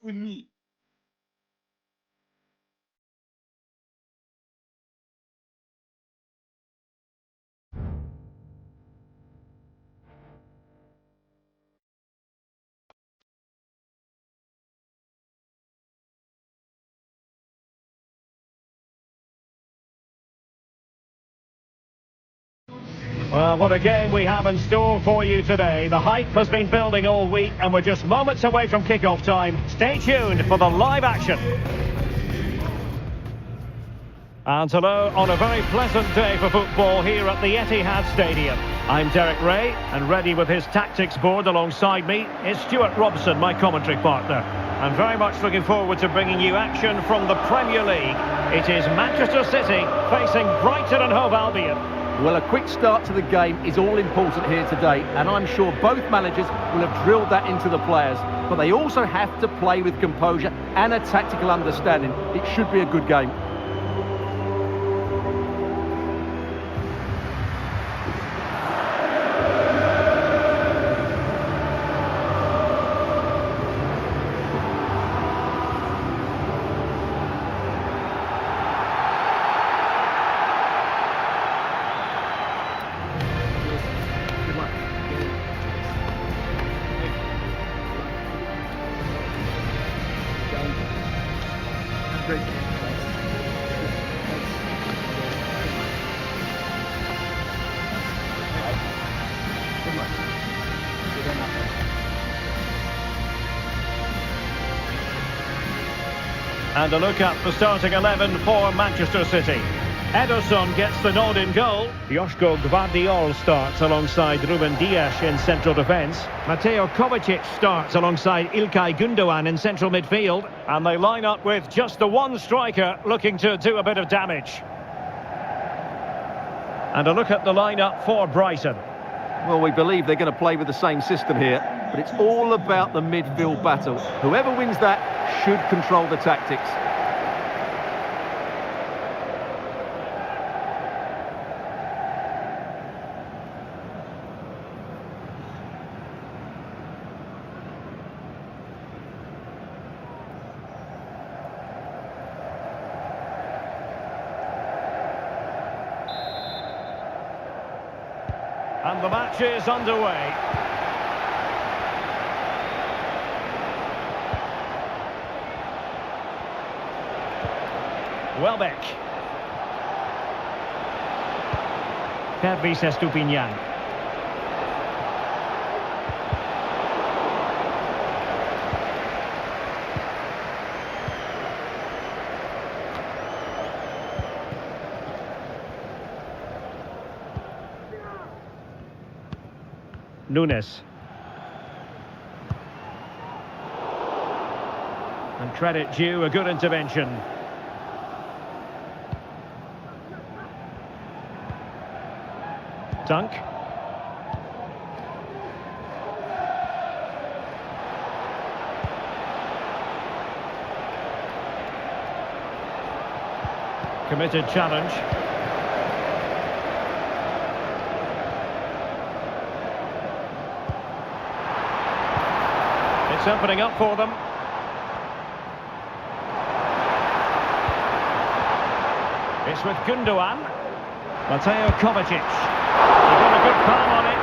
with me. Well, what a game we have in store for you today. The hype has been building all week and we're just moments away from kick-off time. Stay tuned for the live action. And hello on a very pleasant day for football here at the Etihad Stadium. I'm Derek Ray, and ready with his tactics board alongside me is Stuart Robson, my commentary partner. I'm very much looking forward to bringing you action from the Premier League. It is Manchester City facing Brighton and Hove Albion. Well, a quick start to the game is all important here today, and I'm sure both managers will have drilled that into the players. But they also have to play with composure and a tactical understanding. It should be a good game. And a look at the starting 11 for Manchester City. Ederson gets the nod in goal. Joško Gvardiol starts alongside Ruben Dias in central defence. Mateo Kovacic starts alongside Ilkay Gundogan in central midfield. And they line up with just the one striker looking to do a bit of damage. And a look at the lineup for Brighton. Well, we believe they're going to play with the same system here, but it's all about the midfield battle. Whoever wins that should control the tactics. And the match is underway. Welbeck. Pervis Estupinian. Nunes. And credit due, a good intervention. Dunk. Committed challenge. It's opening up for them. It's with Gundogan. Mateo Kovacic. He got a good palm on it.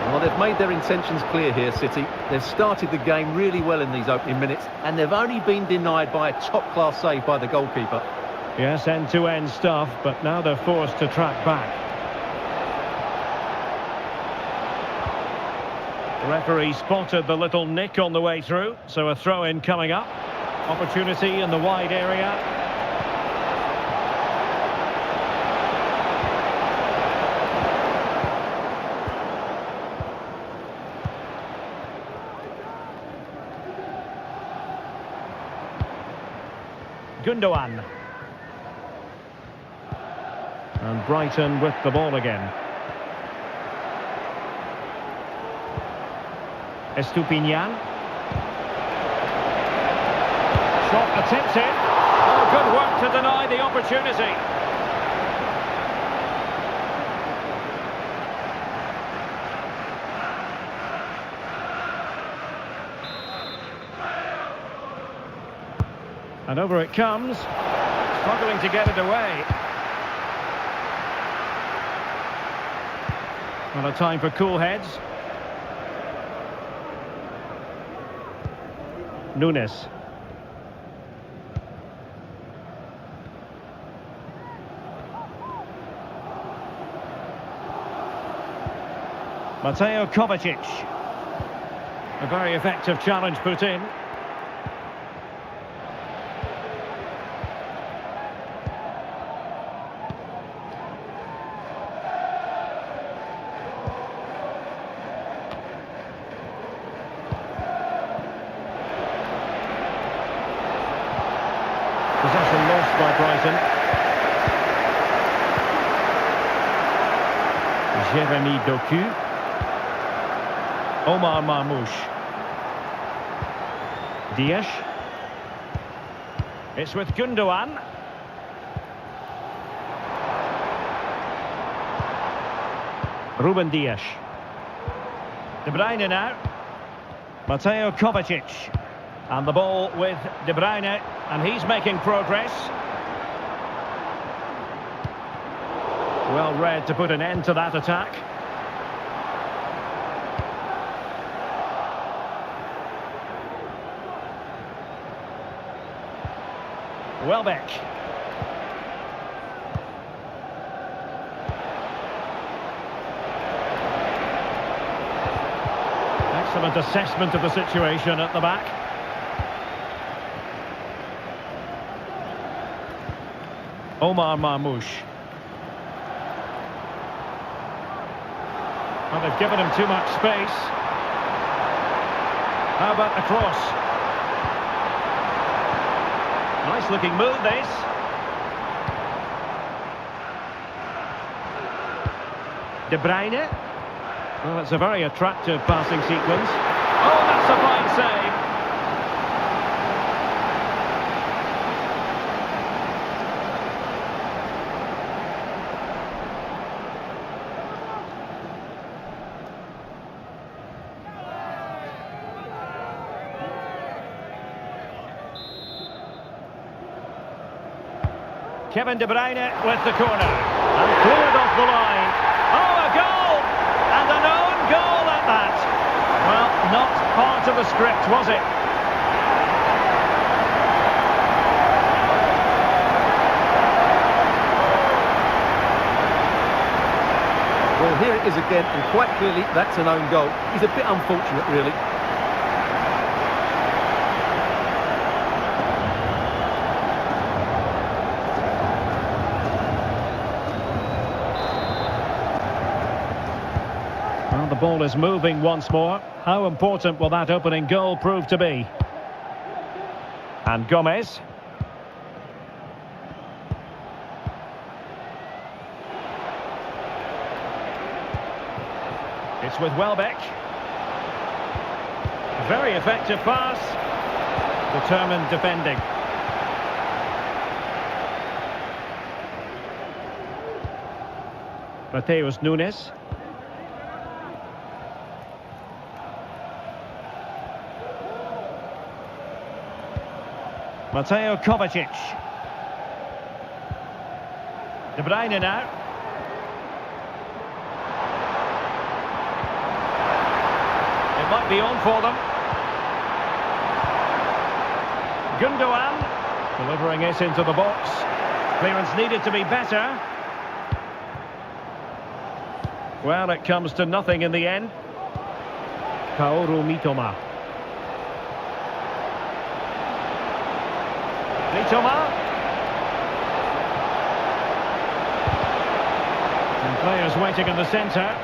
Well, they've made their intentions clear here, City. They've started the game really well in these opening minutes, and they've only been denied by a top-class save by the goalkeeper. Yes, end-to-end stuff, but now they're forced to track back. The referee spotted the little nick on the way through, so a throw-in coming up. Opportunity in the wide area. Gundogan. And Brighton with the ball again. Estupinian. Shot attempted. Oh, good work to deny the opportunity. And over it comes. Struggling to get it away. Well, a time for cool heads. Nunes. Mateo Kovacic. A very effective challenge put in. Possession lost by Brighton. Jeremy Doku. Omar Marmoush. Dias. It's with Gundogan. Ruben Dias. De Bruyne now. Mateo Kovacic. And the ball with De Bruyne. And he's making progress. Well read to put an end to that attack. Welbeck. Excellent assessment of the situation at the back. Omar Marmoush. Well, they've given him too much space. How about the cross? Nice looking move, this. De Bruyne. Well, it's a very attractive passing sequence. Oh, that's a fine save. Kevin De Bruyne with the corner. And cleared off the line. Oh, a goal! And an own goal at that. Well, not part of the script, was it? Well, here it is again, and quite clearly that's an own goal. He's a bit unfortunate, really. Well, the ball is moving once more. How important will that opening goal prove to be? And Gomez. It's with Welbeck. Very effective pass. Determined defending. Mateus Nunes. Mateo Kovacic. De Bruyne now. It might be on for them. Gundogan delivering it into the box. Clearance needed to be better. Well, it comes to nothing in the end. Kaoru Mitoma. Mitoma. And players waiting in the centre.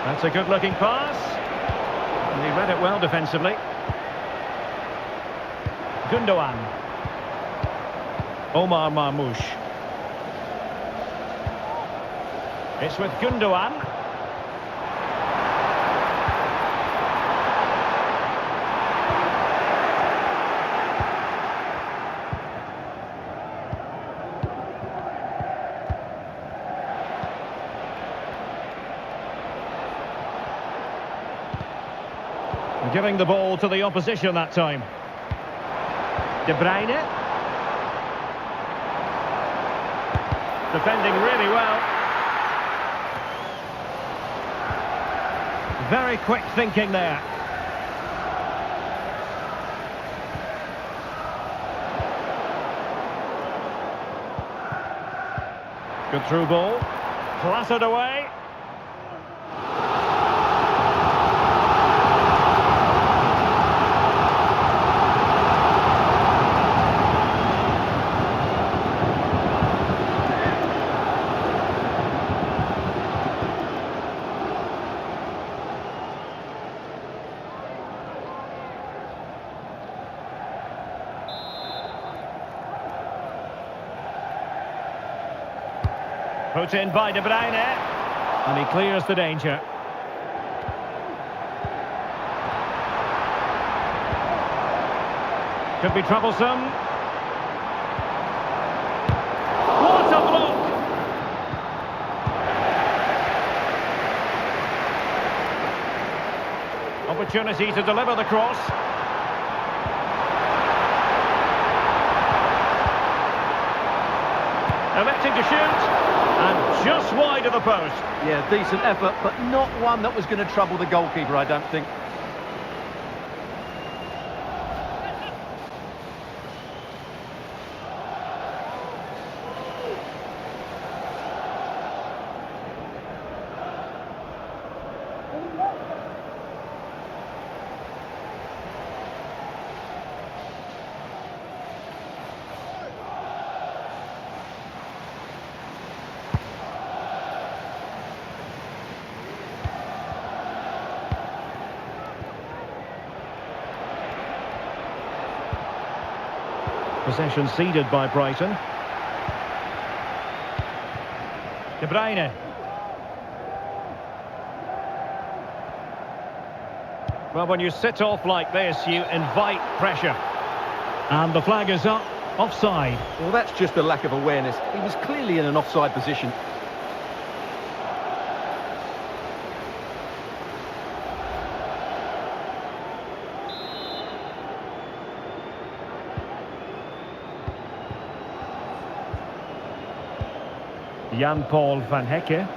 That's a good-looking pass. And he read it well defensively. Gundogan. Omar Marmoush. It's with Gundogan. Giving the ball to the opposition that time. De Bruyne. Defending really well. Very quick thinking there. Good through ball. Clattered away. Put in by De Bruyne, and he clears the danger. Could be troublesome. What a block! Opportunity to deliver the cross. Electing to shoot. And just wide of the post. Yeah, decent effort, but not one that was going to trouble the goalkeeper, I don't think. Possession ceded by Brighton. De Bruyne. Well, when you sit off like this, you invite pressure. And the flag is up, offside. Well, that's just a lack of awareness. He was clearly in an offside position. Jan-Paul van Hecke.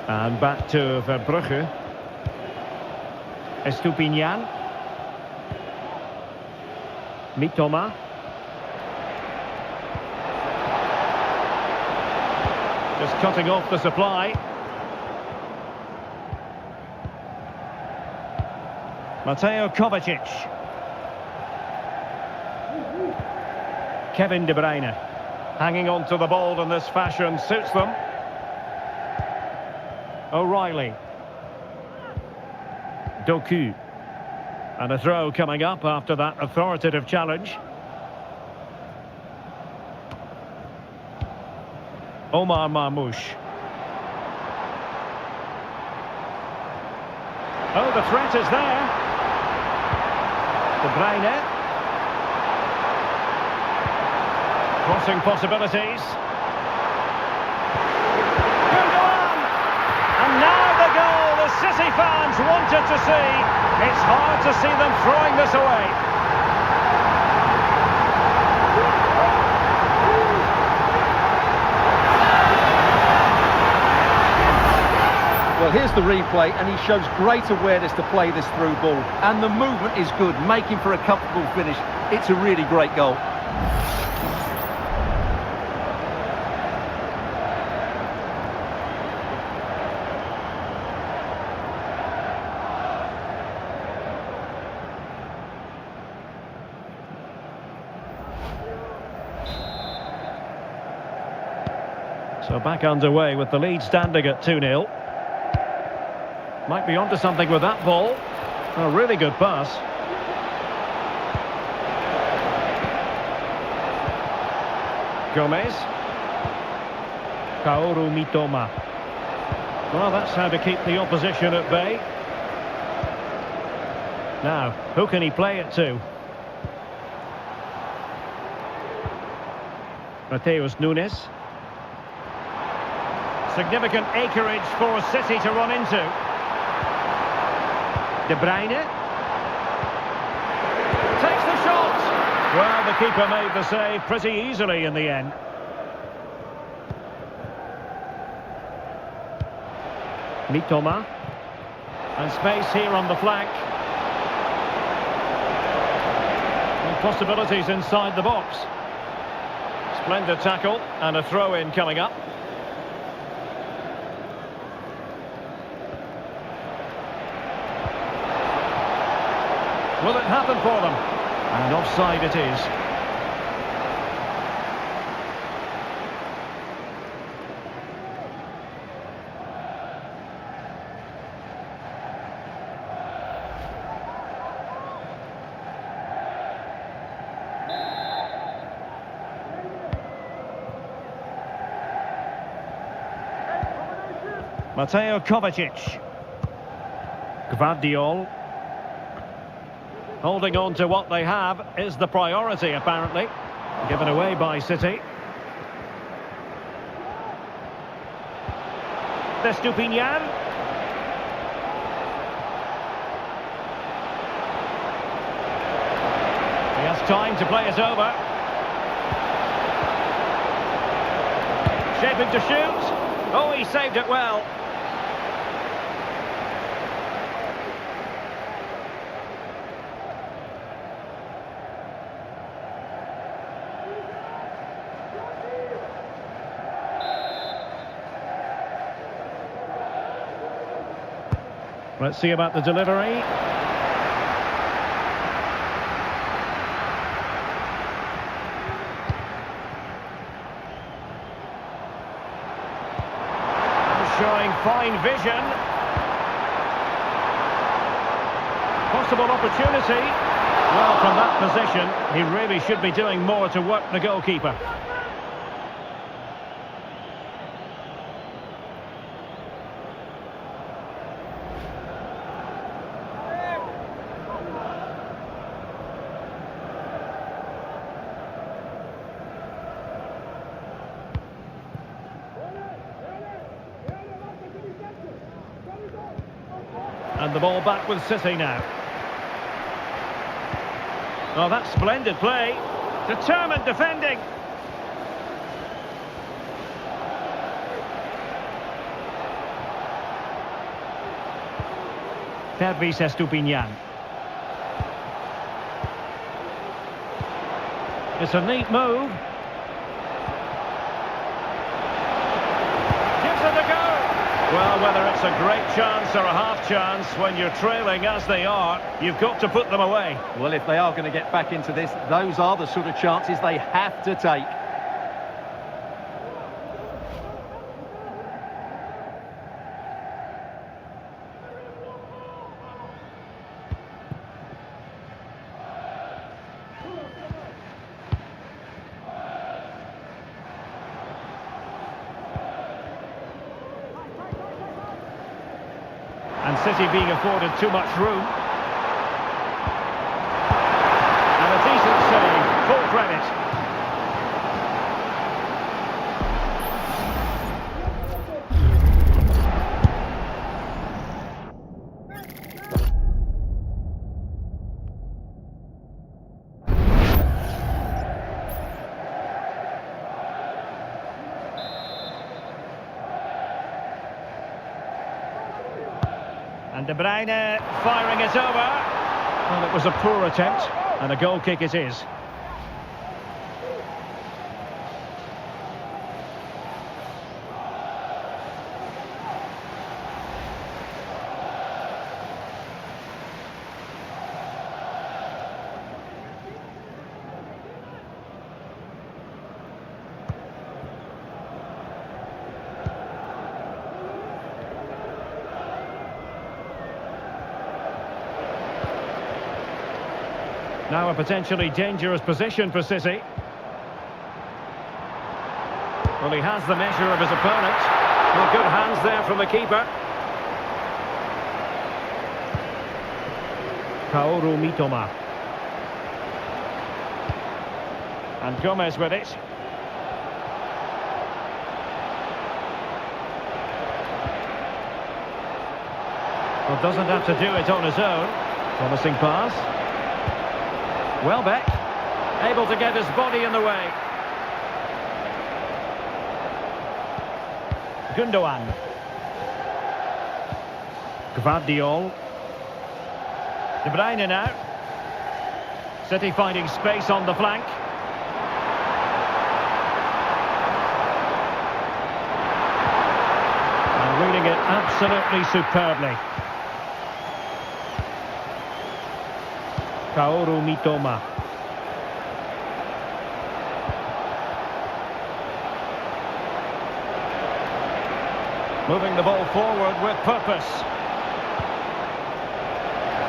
And back to Verbrugge. Estupinian. Mitoma. Just cutting off the supply. Mateo Kovacic. Kevin De Bruyne. Hanging on to the ball in this fashion suits them. O'Reilly. Doku. And a throw coming up after that authoritative challenge. Omar Marmoush. Oh, the threat is there. De Bruyne. Crossing possibilities. Good on! And now the goal the City fans wanted to see. It's hard to see them throwing this away. Well, here's the replay, and he shows great awareness to play this through ball. And the movement is good, making for a comfortable finish. It's a really great goal. So back underway with the lead standing at 2-0. Might be onto something with that ball. A really good pass. Gomez. Kaoru Mitoma. Well, that's how to keep the opposition at bay. Now, who can he play it to? Mateus Nunes. Significant acreage for City to run into. De Bruyne. Takes the shot. Well, the keeper made the save pretty easily in the end. Mitoma. And space here on the flank. And possibilities inside the box. Splendid tackle and a throw-in coming up. Will it happen for them? And offside it is. Mateo Kovacic. Gvardiol. Holding on to what they have is the priority, apparently. Given away by City. Estupinian. He has time to play it over. Shaping to shoot. Oh, he saved it well. Let's see about the delivery. Showing fine vision. Possible opportunity. Well, from that position, he really should be doing more to work the goalkeeper. And the ball back with City now. Oh, that's splendid play. Determined defending. Pervis Estupinian. It's a neat move. Gives it a go. Well, whether it's a great chance or a half chance, when you're trailing as they are, you've got to put them away. Well, if they are going to get back into this, those are the sort of chances they have to take. And City being afforded too much room. And a decent save, full credit. And De Bruyne firing it over. Well, it was a poor attempt, and a goal kick it is. Now a potentially dangerous position for City. Well, he has the measure of his opponent. Well, good hands there from the keeper. Kaoru Mitoma. And Gomez with it. Well, doesn't have to do it on his own. Promising pass. Welbeck, able to get his body in the way. Gundogan. Gvardiol. De Bruyne now. City finding space on the flank. And reading it absolutely superbly. Kaoru Mitoma. Moving the ball forward with purpose.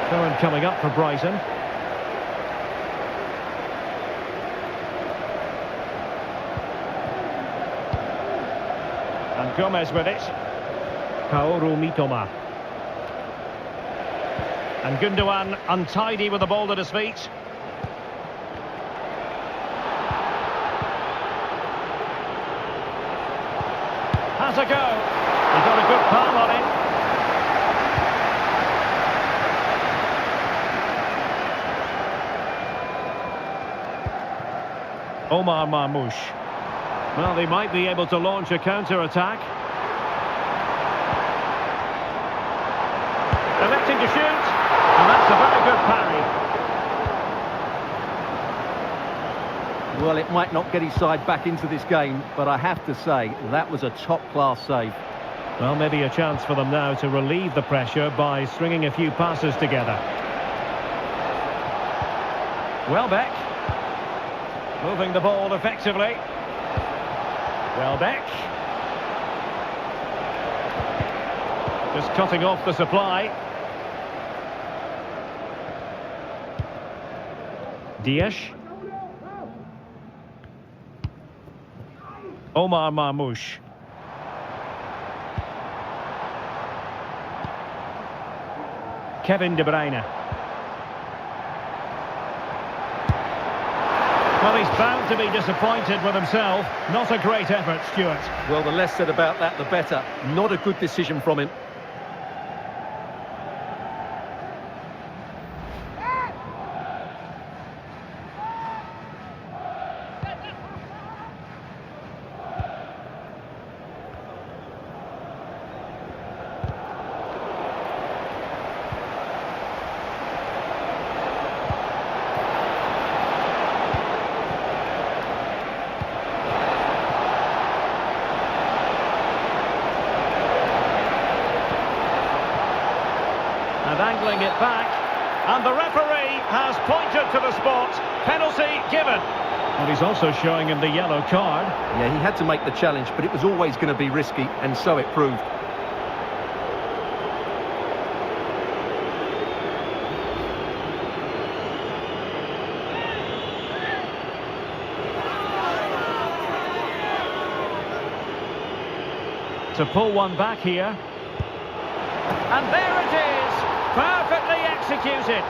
Throw-in coming up for Brighton. And Gomez with it. Kaoru Mitoma. And Gundogan untidy with the ball at his feet. Has a go. He got a good palm on it. Omar Marmoush. Well, they might be able to launch a counter-attack. Electing to shoot. And that's a very good parry. Well, it might not get his side back into this game, but I have to say, that was a top-class save. Well, maybe a chance for them now to relieve the pressure by stringing a few passes together. Welbeck. Moving the ball effectively. Welbeck. Just cutting off the supply. Diaz. Omar Marmoush. Kevin De Bruyne. Well, he's bound to be disappointed with himself. Not a great effort, Stuart. Well, the less said about that, the better. Not a good decision from him. And angling it back, and the referee has pointed to the spot. Penalty given. Well, he's also showing him the yellow card. Yeah, he had to make the challenge, but it was always going to be risky, and so it proved. To pull one back here. And there it is, perfectly executed.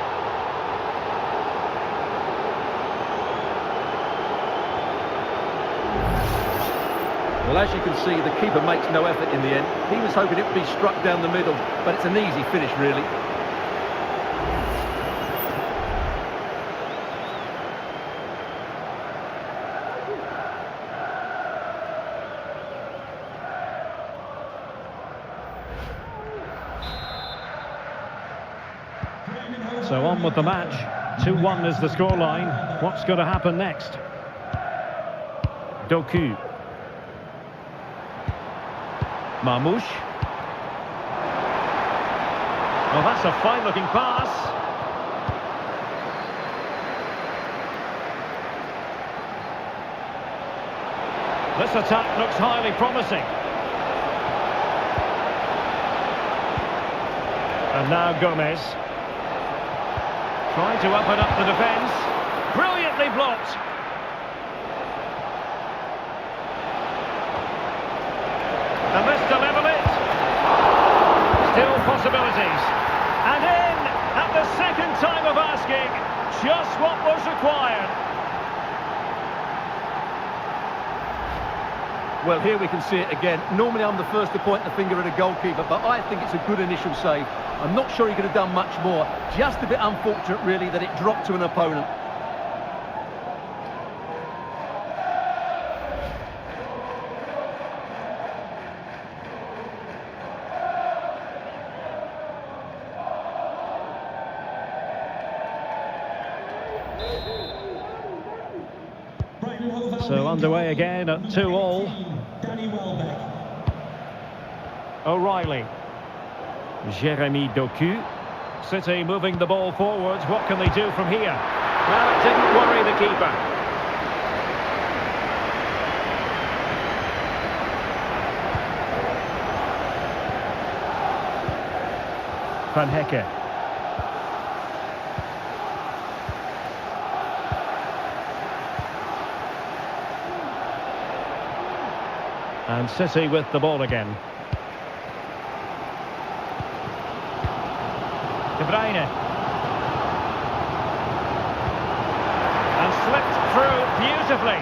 Well, as you can see, the keeper makes no effort in the end. He was hoping it would be struck down the middle, but it's an easy finish, really. So on with the match. 2-1 is the scoreline. What's going to happen next? Doku. Marmoush. Well, that's a fine-looking pass. This attack looks highly promising. And now Gomez. Trying to open up the defence. Brilliantly blocked. And this to level it. Still possibilities. And in at the second time of asking. Just what was required. Well, here we can see it again. Normally I'm the first to point the finger at a goalkeeper, but I think it's a good initial save. I'm not sure he could have done much more. Just a bit unfortunate, really, that it dropped to an opponent. So underway again at 2-all. O'Reilly. Jeremy Doku. City moving the ball forwards. What can they do from here? Well, it didn't worry the keeper. Van Hecke. And City with the ball again. De Bruyne. And slipped through beautifully.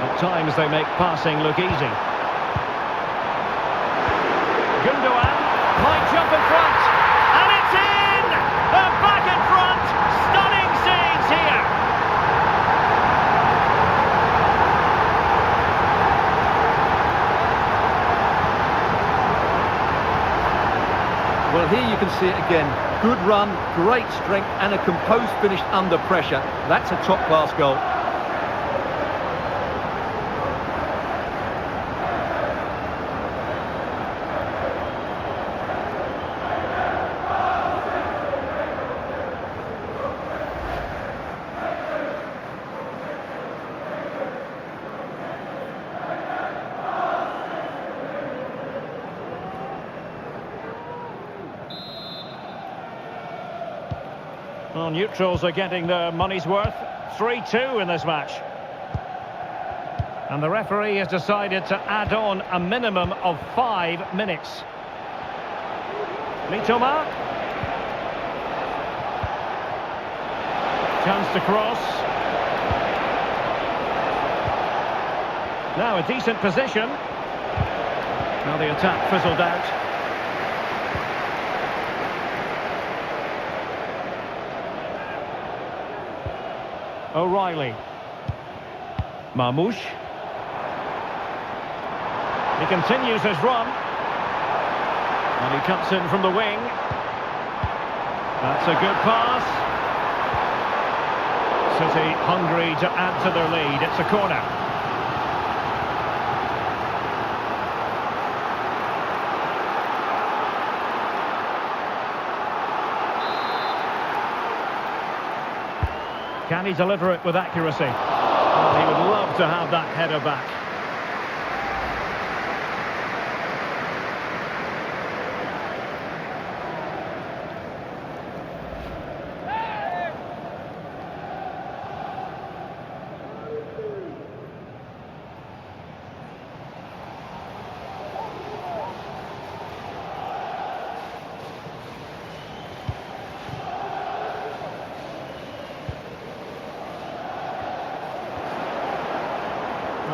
At times they make passing look easy. Gundogan might jump in front. And it's in! They're back in front! Stunning scenes here! Well, here you can see it again. Good run, great strength, and a composed finish under pressure. That's a top-class goal. Well, neutrals are getting their money's worth. 3-2 in this match. And the referee has decided to add on a minimum of 5 minutes. Mitoma. Chance to cross. Now a decent position. Now the attack fizzled out. O'Reilly. Marmoush. He continues his run. And he cuts in from the wing. That's a good pass. City hungry to add to their lead. It's a corner. Can he deliver it with accuracy? Well, he would love to have that header back.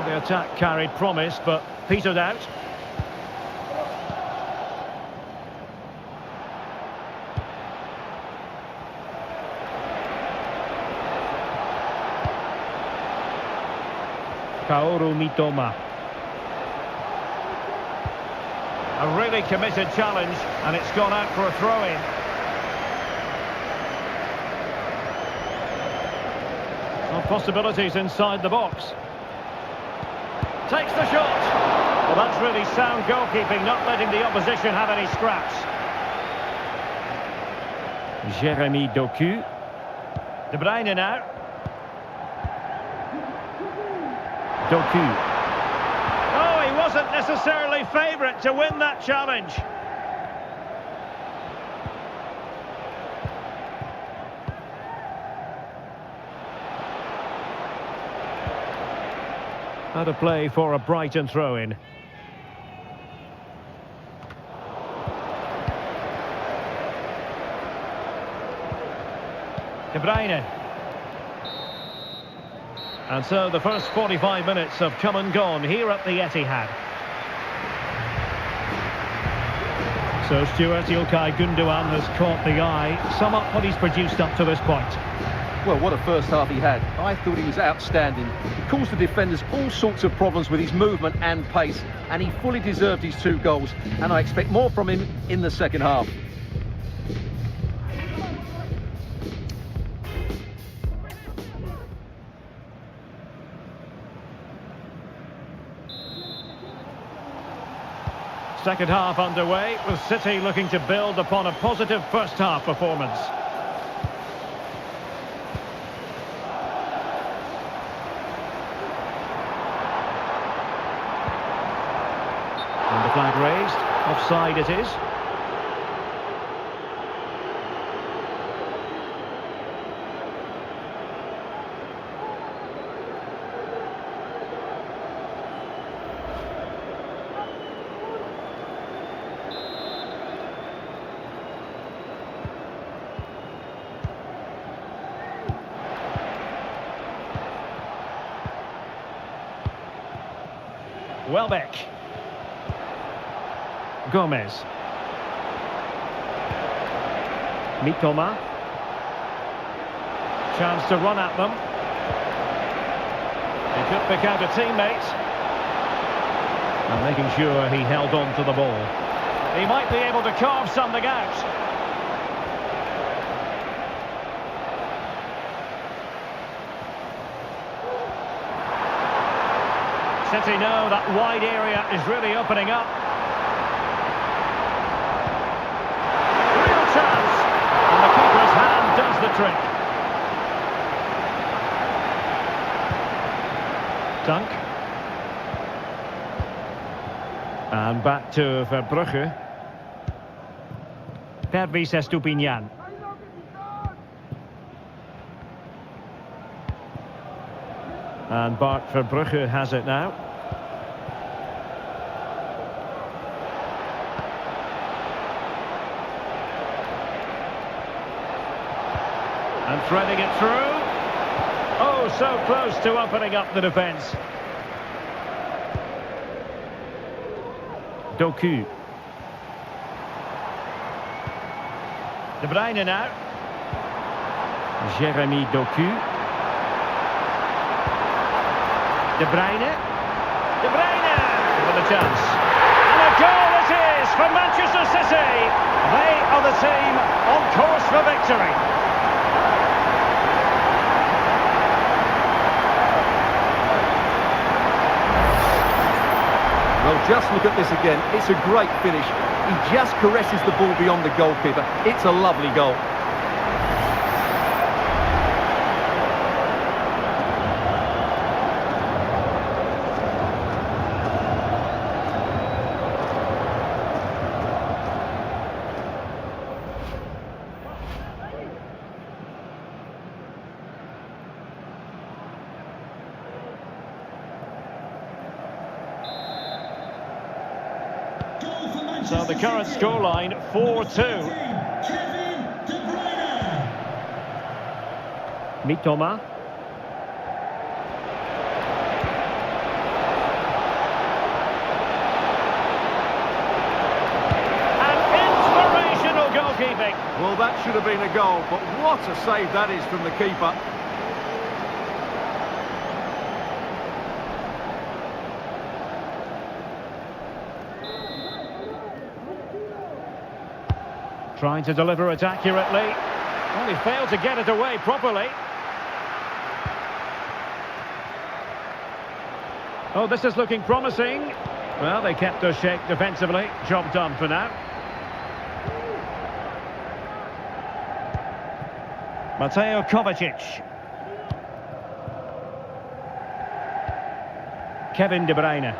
The attack carried promise, but petered out. Kaoru Mitoma. A really committed challenge, and it's gone out for a throw-in. Some possibilities inside the box. Takes the shot. Well, that's really sound goalkeeping, not letting the opposition have any scraps. Jeremy Doku. De Bruyne now. Doku. Oh, he wasn't necessarily favourite to win that challenge. Out of play for a Brighton throw-in. De Bruyne. And so the first 45 minutes have come and gone here at the Etihad. So Stuart, Ilkay Gundogan has caught the eye. Sum up what he's produced up to this point. Well, what a first half he had. I thought he was outstanding. He caused the defenders all sorts of problems with his movement and pace, and he fully deserved his 2 goals, and I expect more from him in the second half. Second half underway, with City looking to build upon a positive first half performance. And the flag raised, offside it is. Welbeck. Gomez. Mitoma. Chance to run at them. He could pick out a teammate. And making sure he held on to the ball. He might be able to carve something out. City know that wide area is really opening up. Real chance. And the keeper's hand does the trick. Dunk. And back to Verbrugge. Pervis Estupiñán. And Bart Verbrugge has it now. And threading it through. Oh, so close to opening up the defence. Doku. De Bruyne now. Jeremy Doku. De Bruyne. De Bruyne with a chance. And a goal it is for Manchester City. They are the team on course for victory. Well, just look at this again. It's a great finish. He just caresses the ball beyond the goalkeeper. It's a lovely goal. So the current scoreline 4-2. Mitoma. And inspirational goalkeeping. Well, that should have been a goal, but what a save that is from the keeper. Trying to deliver it accurately. Well, he failed to get it away properly. Oh, this is looking promising. Well, they kept us shape defensively. Job done for now. Mateo Kovacic. Kevin De Bruyne.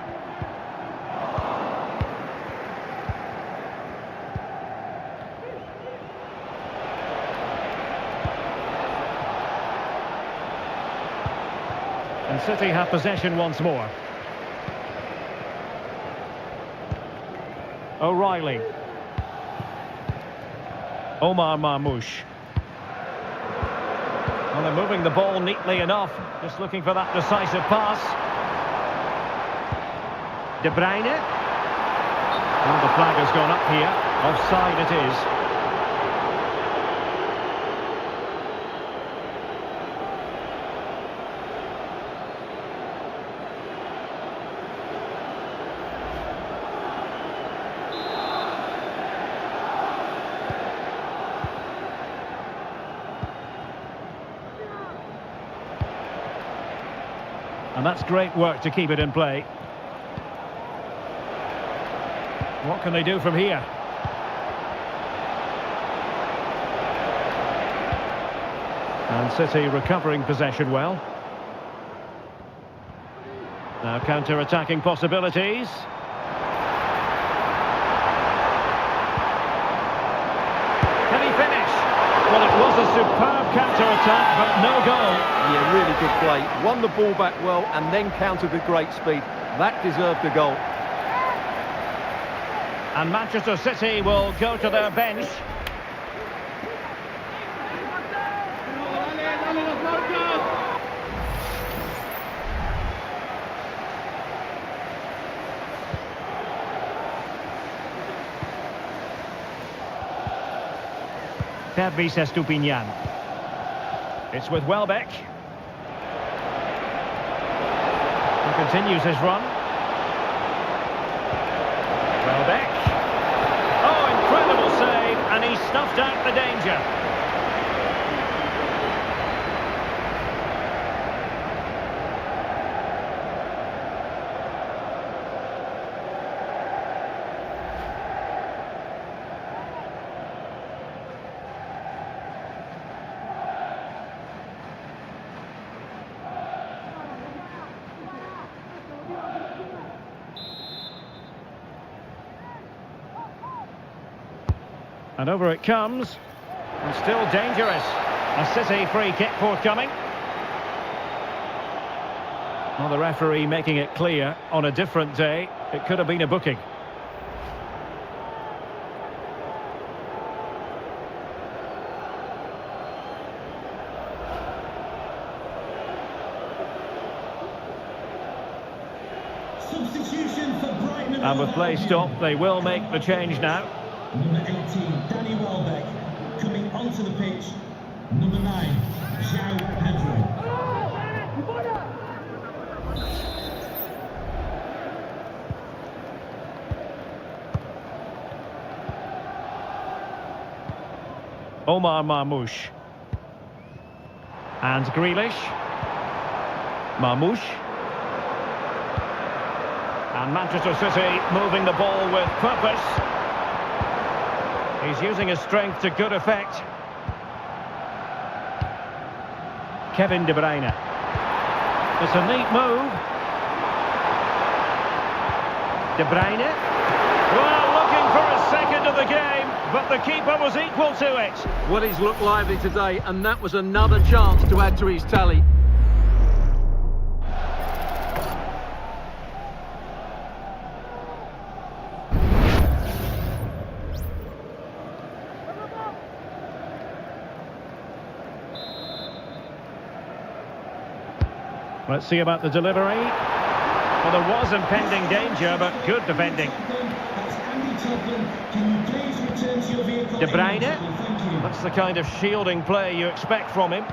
And City have possession once more. O'Reilly. Omar Marmoush. Well, they're moving the ball neatly enough. Just looking for that decisive pass. De Bruyne. Well, the flag has gone up here. Offside it is. And that's great work to keep it in play. What can they do from here? And City recovering possession well. Now counter-attacking possibilities. Can he finish? Well, it was a superb counter-attack, but no goal. Yeah, really good play. Won the ball back well and then countered with great speed. That deserved a goal. And Manchester City will go to their bench. Pervis Estupinian. It's with Welbeck. He continues his run. Welbeck. Oh, incredible save, and he snuffed out the danger. And over it comes. And still dangerous. A City free kick forthcoming. Well, the referee making it clear on a different day, it could have been a booking. Substitution for Brighton. And with play stopped, they will make the change now. Number 18, Danny Welbeck, coming onto the pitch. Number 9, João Pedro. Omar Marmoush. And Grealish. Marmoush. And Manchester City moving the ball with purpose. He's using his strength to good effect. Kevin De Bruyne. It's a neat move. De Bruyne. Well, looking for a second of the game, but the keeper was equal to it. Well, he's looked lively today, and that was another chance to add to his tally. Let's see about the delivery. Well, there was impending danger, but good defending. De Bruyne. That's the kind of shielding play you expect from him.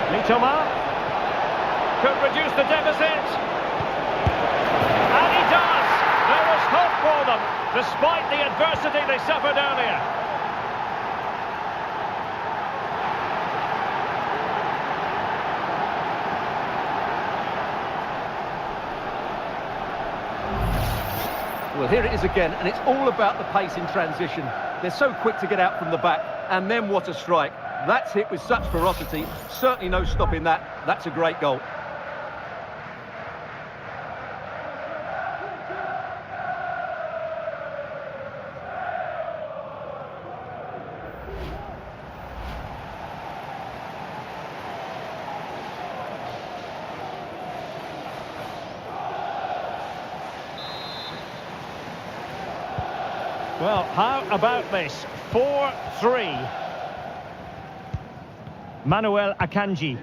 Mitoma could reduce the deficit. And he does! There was hope for them, despite the adversity they suffered earlier. Well, here it is again, and it's all about the pace in transition. They're so quick to get out from the back, and then what a strike. That's hit with such ferocity. Certainly no stopping that. That's a great goal. Well, how about this? 4-3. Manuel Akanji.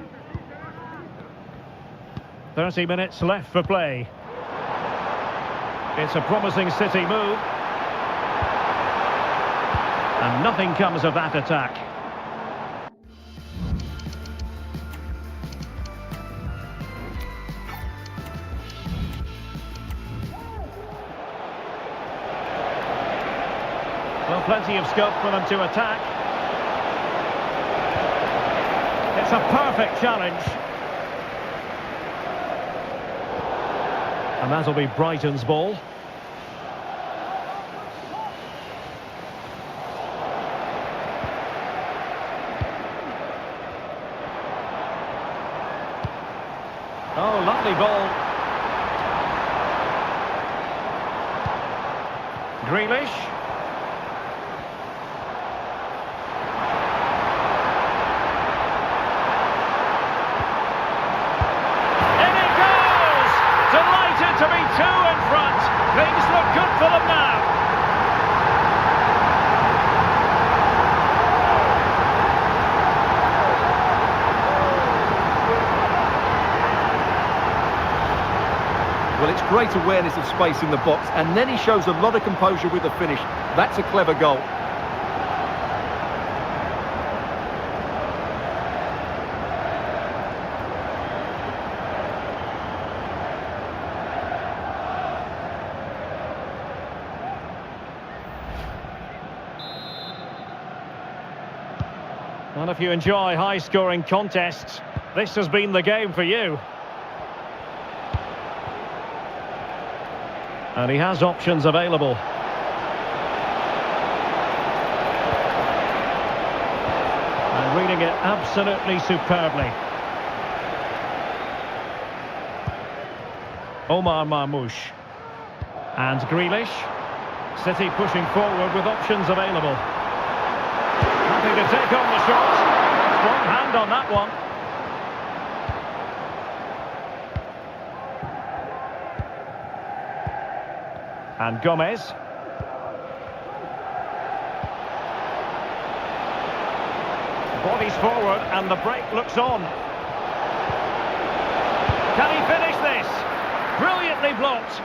30 minutes left for play. It's a promising City move. And nothing comes of that attack. Well, plenty of scope for them to attack. It's a perfect challenge. And that'll be Brighton's ball. Oh, lovely ball. Grealish. In it goes! Delighted to be two in front. Things look good for them now. Well, it's great awareness of space in the box, and then he shows a lot of composure with the finish. That's a clever goal. Well, if you enjoy high-scoring contests, this has been the game for you. And he has options available. And reading it absolutely superbly. Omar Marmoush. And Grealish. City pushing forward with options available. Happy to take on the shot. Strong hand on that one. And Gomez. Bodies forward and the break looks on. Can he finish this? Brilliantly blocked.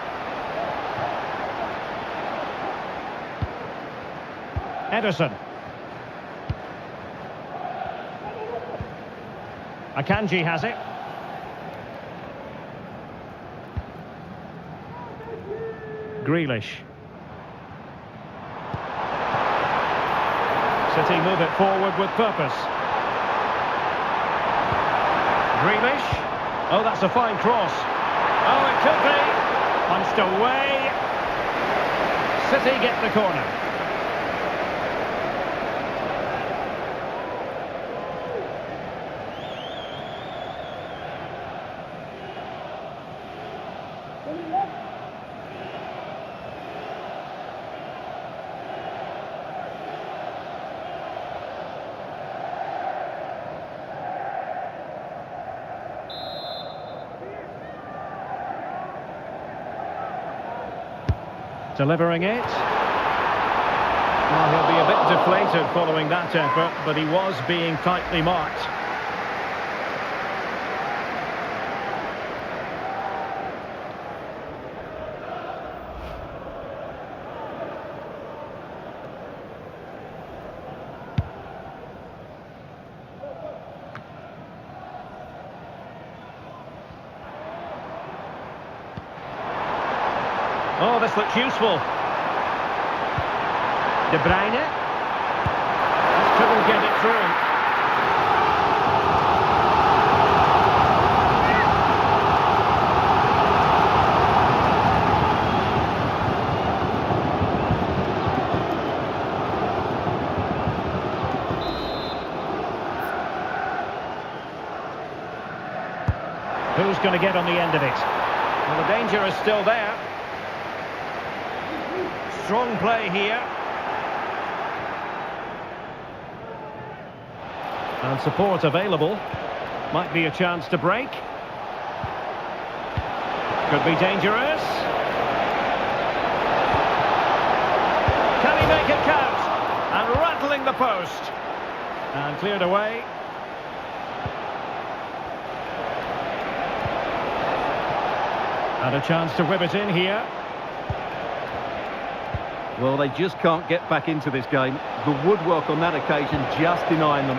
Ederson. Akanji has it. Grealish. City move it forward with purpose. Grealish. Oh, that's a fine cross. Oh, it could be. Punched away. City get the corner. Delivering it. Well, he'll be a bit deflated following that effort, but he was being tightly marked. Oh, this looks useful. De Bruyne. Just couldn't get it through. Who's going to get on the end of it? Well, the danger is still there. Strong play here. And support available. Might be a chance to break. Could be dangerous. Can he make it count. And rattling the post. And cleared away. And a chance to whip it in here. Well, they just can't get back into this game. The woodwork on that occasion just denying them.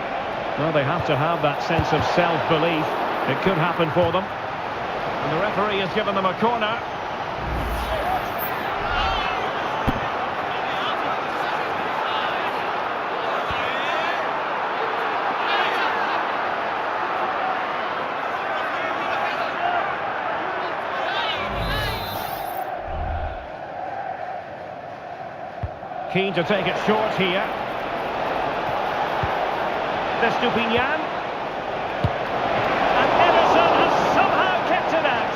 Well, they have to have that sense of self-belief. It could happen for them. And the referee has given them a corner. Keen to take it short here. Estupinian. And Ederson has somehow kept it out.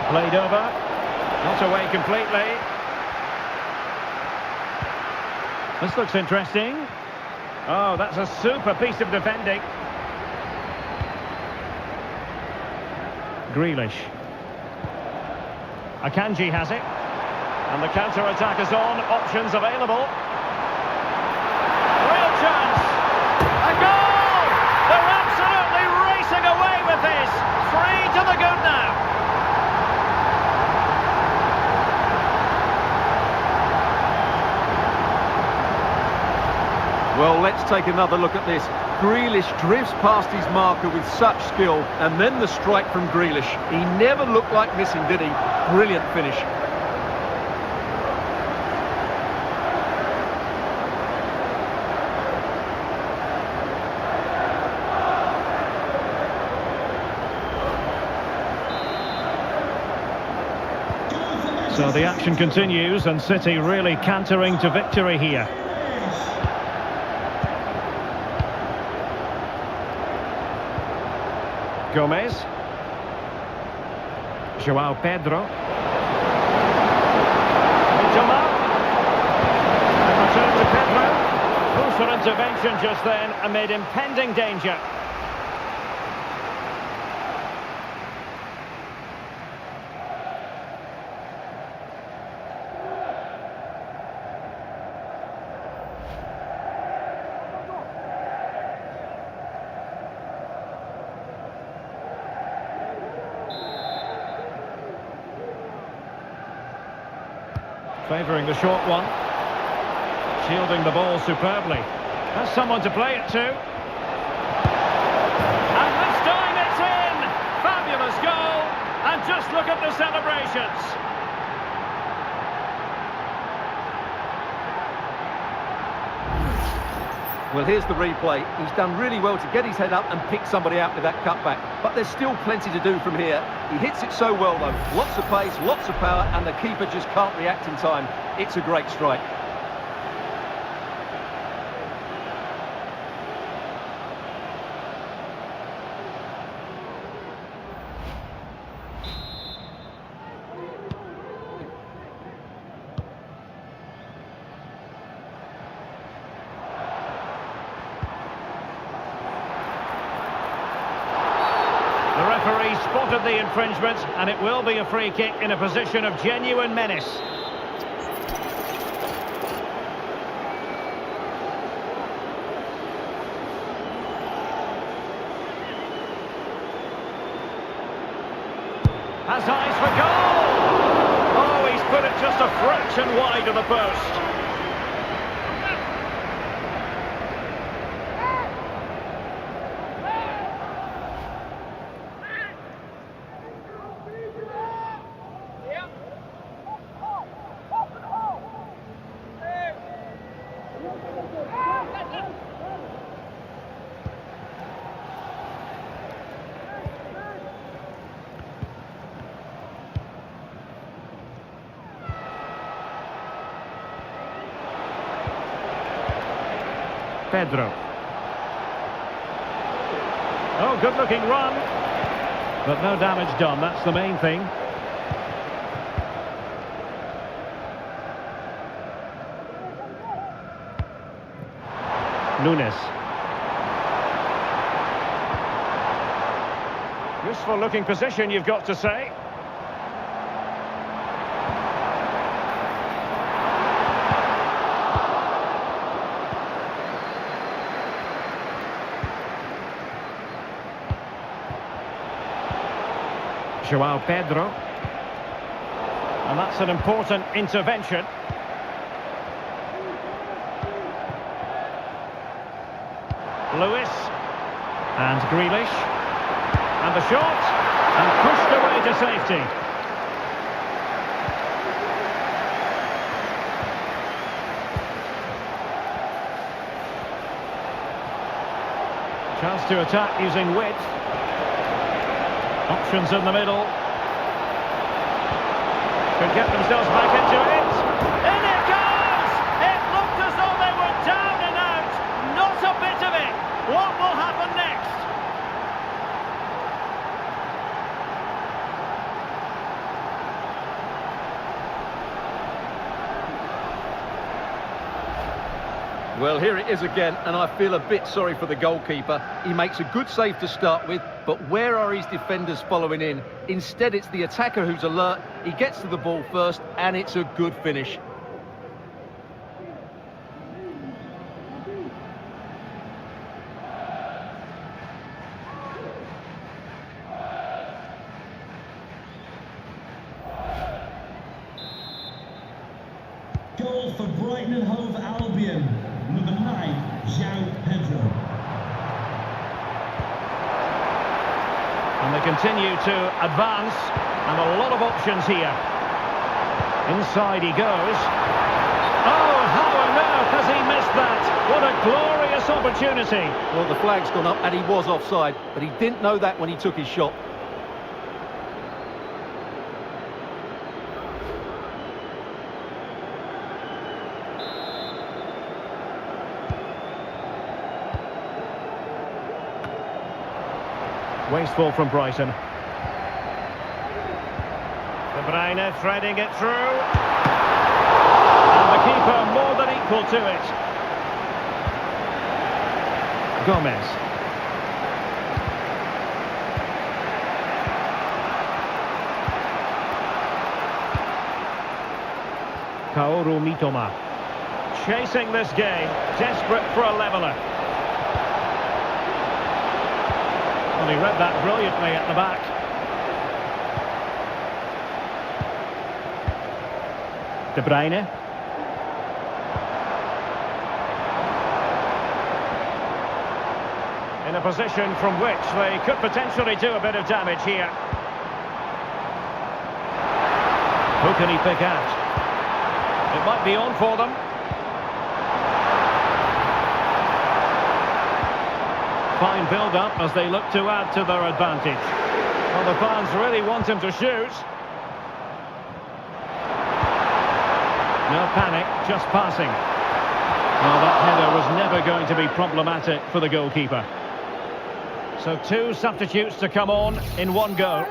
Played over, not away completely. This looks interesting. Oh, that's a super piece of defending. Grealish. Akanji has it. And the counter-attack is on, options available. Real chance! A goal! They're absolutely racing away with this! 3 to the good now. Well, let's take another look at this. Grealish drifts past his marker with such skill, and then the strike from Grealish. He never looked like missing, did he? Brilliant finish. So the action continues, and City really cantering to victory here. Gomez. João Pedro. Mitoma. And return to Pedro. Closer intervention just then amid impending danger. Favouring the short one. Shielding the ball superbly. Has someone to play it to. And this time it's in! Fabulous goal! And just look at the celebrations! Well, here's the replay. He's done really well to get his head up and pick somebody out with that cutback. But there's still plenty to do from here. He hits it so well, though. Lots of pace, lots of power, and the keeper just can't react in time. It's a great strike. The referee spotted the infringement, and it will be a free kick in a position of genuine menace. Has eyes for goal! Oh, he's put it just a fraction wide of the post. Pedro. Oh, good-looking run. But no damage done, that's the main thing. Nunes. Useful looking position, you've got to say. João Pedro. And that's an important intervention. Lewis. And Grealish. And the shot. And pushed away to safety. Chance to attack using width. Options in the middle. Could get themselves back into it. In it goes! It looked as though they were down and out. Not a bit of it. What will happen next? Well, here it is again, and I feel a bit sorry for the goalkeeper. He makes a good save to start with, but where are his defenders following in? Instead, it's the attacker who's alert. He gets to the ball first, and it's a good finish. Goal for Brighton and Hove Albion. Number 9, João Pedro. And they continue to advance, and a lot of options here. Inside he goes. Oh, how on earth has he missed that? What a glorious opportunity. Well, the flag's gone up, and he was offside, but he didn't know that when he took his shot. Wasteful from Brighton. De Bruyne threading it through. And the keeper more than equal to it. Gomez. Kaoru Mitoma. Chasing this game, desperate for a leveller. Well, he read that brilliantly at the back. De Bruyne. In a position from which they could potentially do a bit of damage here. Who can he pick out? It might be on for them. Fine build-up as they look to add to their advantage. Well, the fans really want him to shoot. No panic, just passing. Well, that header was never going to be problematic for the goalkeeper. So 2 substitutes to come on in one go.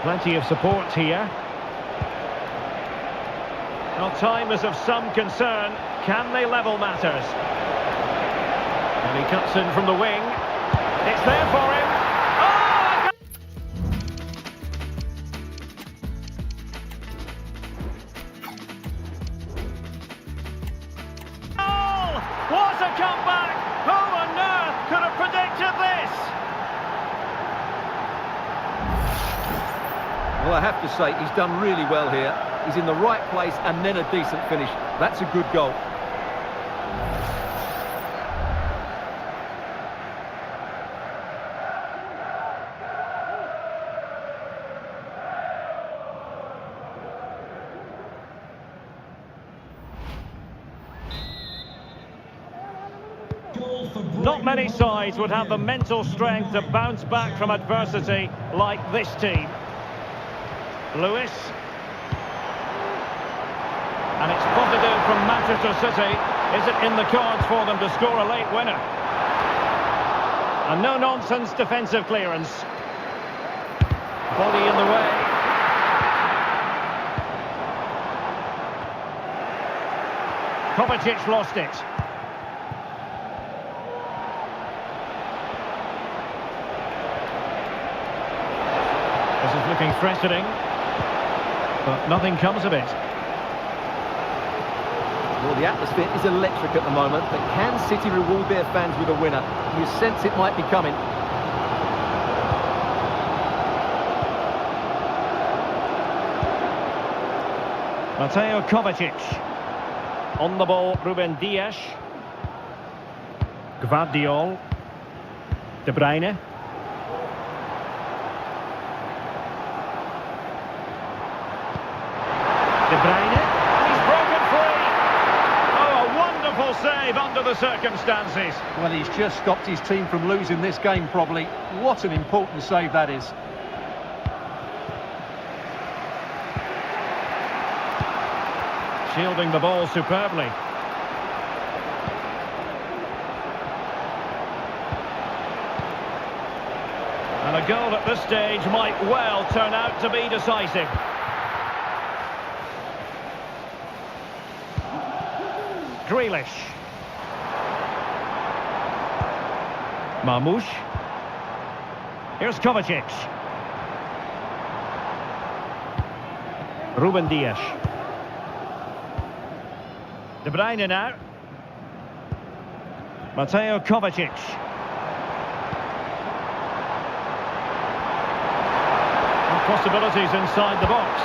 Plenty of support here. Well, time is of some concern. Can they level matters? And he cuts in from the wing. It's there for him. Oh! What a comeback! Who on earth could have predicted this? Well, I have to say, he's done really well here. He's in the right place and then a decent finish. That's a good goal. Not many sides would have the mental strength to bounce back from adversity like this team. Lewis. And it's positive from Manchester City. Is it in the cards for them to score a late winner? A no-nonsense defensive clearance. Body in the way. Kovacic lost it. This is looking threatening, but nothing comes of it. Well, the atmosphere is electric at the moment, but can City reward their fans with a winner? You sense it might be coming. Mateo Kovacic. On the ball, Ruben Dias. Gvardiol. De Bruyne. De Bruyne. He's broken free. Oh, a wonderful save under the circumstances. Well, he's just stopped his team from losing this game, probably. What an important save that is. Shielding the ball superbly. And a goal at this stage might well turn out to be decisive. Grealish. Marmoush. Here's Kovacic. Ruben Dias. De Bruyne now. Mateo Kovacic. And possibilities inside the box.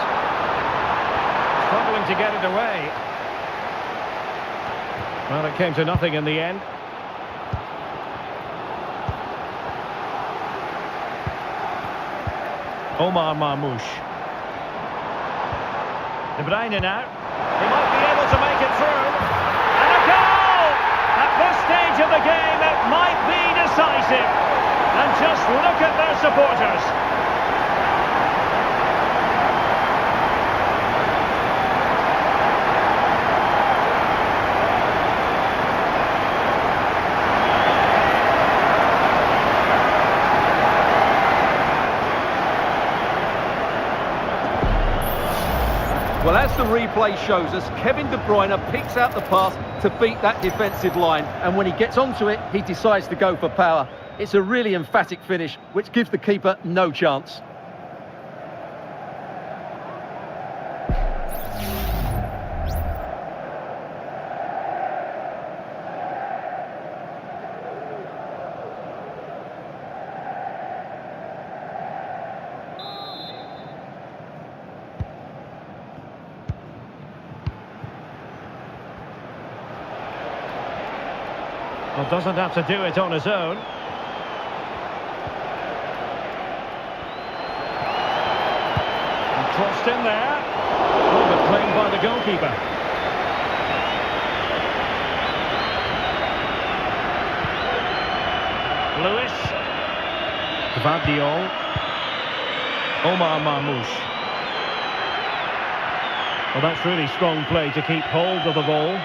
Struggling to get it away. Well, it came to nothing in the end. Omar Marmoush. De Bruyne now. He might be able to make it through. And a goal! At this stage of the game, it might be decisive. And just look at their supporters. Well, as the replay shows us, Kevin De Bruyne picks out the pass to beat that defensive line. And when he gets onto it, he decides to go for power. It's a really emphatic finish, which gives the keeper no chance. Well, doesn't have to do it on his own. And crossed in there. Oh, but claimed by the goalkeeper. Lewis. Gvardiol. Omar Marmoush. Well, that's really strong play to keep hold of the ball.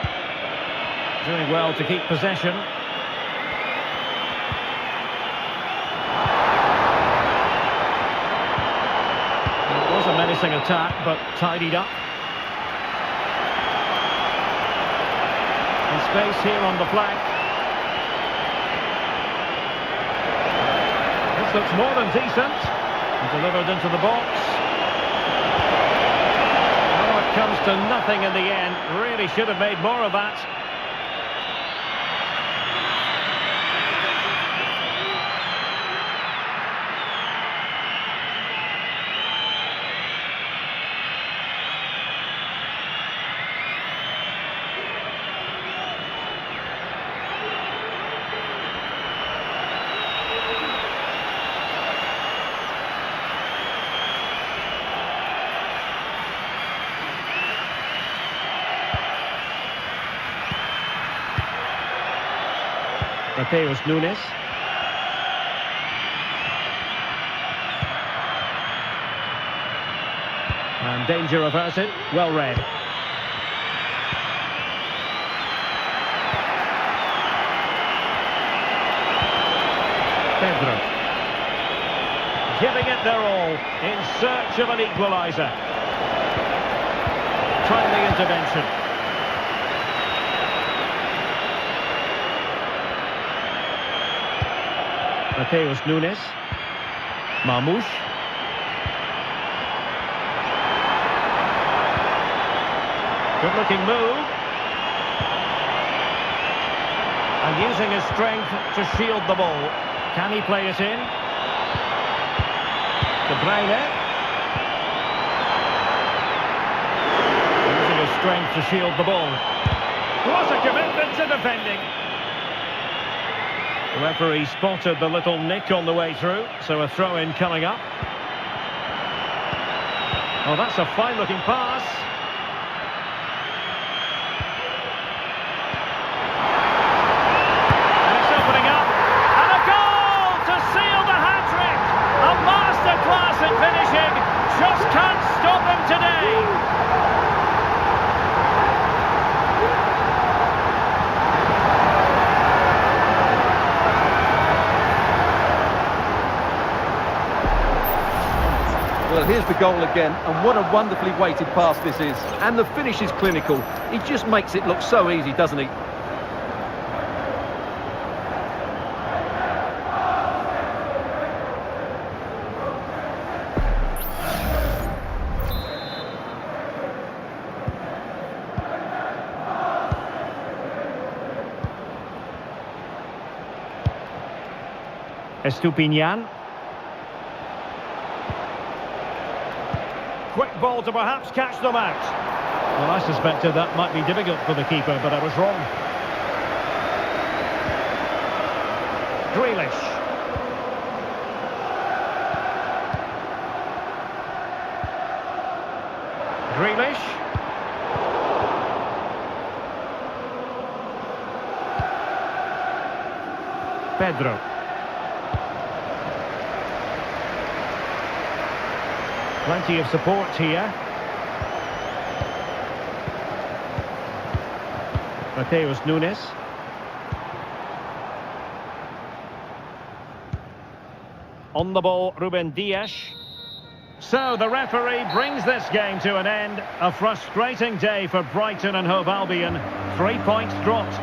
Doing well to keep possession. It was a menacing attack, but tidied up. And space here on the flank. This looks more than decent. And delivered into the box. Oh, it comes to nothing in the end. Really should have made more of that. Mateus Nunes. And danger averted. Well read. Pedro. Giving it their all in search of an equaliser. Timely intervention. Mateus Nunes. Marmoush. Good looking move. And using his strength to shield the ball. Can he play it in? Brighton. Using his strength to shield the ball. What a commitment to defending. The referee spotted the little nick on the way through, so a throw-in coming up. Oh, that's a fine-looking pass. And it's opening up. And a goal to seal the hat-trick. A masterclass in finishing. Just can't stop him today. Well, here's the goal again, and what a wonderfully weighted pass this is. And the finish is clinical. He just makes it look so easy, doesn't he? Estupinian. Quick ball to perhaps catch them out. Well, I suspected that might be difficult for the keeper, but I was wrong. Grealish. Grealish. Pedro. Plenty of support here. Mateus Nunes. On the ball, Ruben Dias. So the referee brings this game to an end. A frustrating day for Brighton and Hove Albion. 3 points dropped.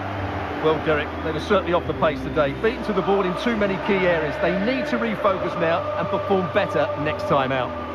Well, Derek, they were certainly off the pace today. Beaten to the board in too many key areas. They need to refocus now and perform better next time out.